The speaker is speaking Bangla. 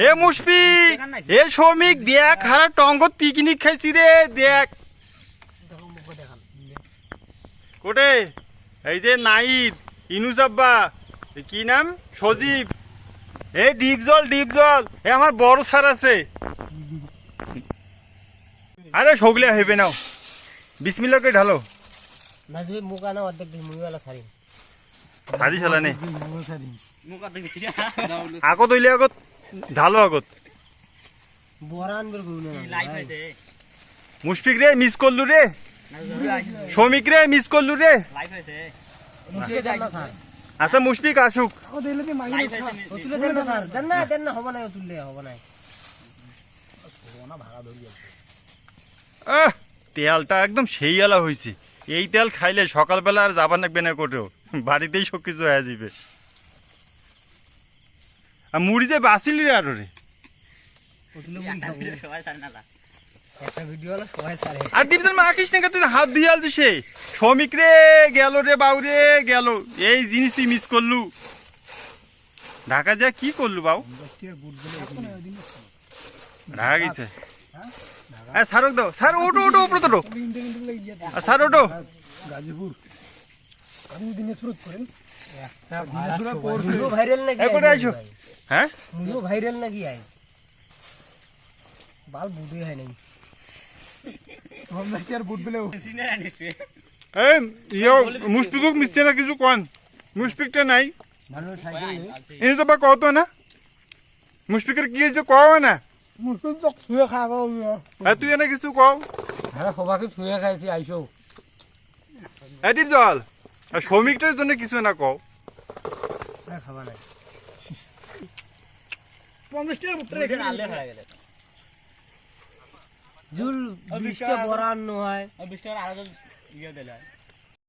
এ মুশফিক এ শ্রমিক দেখ হারা টঙ্গত পিকনিক খাইছি রে দেখ কোটে এই যে নাইদ ইনুস আব্বা কি নাম সজীব এই ডিপ জল এ আমার বড় স্যার আছে আরে সগলে হইবে নাও বিসমিল্লাহ কে ঢালো নাজবে মুকা না অর্ধেক দিন মুইওয়ালা ছাড়ি ছাড়ি চালানে আগত হইলে আগত ঢালো আগত বরান বের কইলো না লাইভ হইছে মুশফিক রে মিস করলু রে শ্রমিক রে মিস করলু রে লাইভ হইছে আচ্ছা মুশফিক আসুক দেন না হবে না তেলটা একদম সেই আলা হয়েছে এই তেল খাইলে সকালবেলা আর যাবার লাগবে না কোটেও বাড়িতেই সব কিছু হয়ে যাবে আর মুড়ি যে বাঁচিলি রে আরো রে আর ডিপজল মা কৃষ্ণ তুই হাত দিয়ে আলছি সে শ্রমিক রে গেল রে বাউ রে গেল এই জিনিস তুই মিস করলু ঢাকা যা কি করলু বাউ ঢাকা গেছে সারক দাও স্যার ওটো উপরে তোটো স্যার ওটো গাজীপুর আমি দিনাজপুর করেন ভাইরাল নাকি কোটে আইছো হ্যাঁ মুইও ভাইরাল নাকি আই বাল বুড়ি হয় নাই আমরা কি আর বুট বেলেও এই ইয়ো মুশফিক মিশছে না কিছু কোন মুশফিকটা নাই মানুষ সাইকেল এনে তো বা কত না মুশফিকের কি হয়েছে কও না মুশকিল তো শুয়ে খাবো তুই এনে কিছু কও হ্যাঁ সবাইকে ছুঁয়ে খাইছি আইসো ডিপ জল শ্রমিকটার জন্য কিছু না কও খাবা নাই 50 টাকা বুট রেখে আলে হয়ে গেল জুল 20 টা বরান নয় 20 টাকা আরো ইয়ে দিলা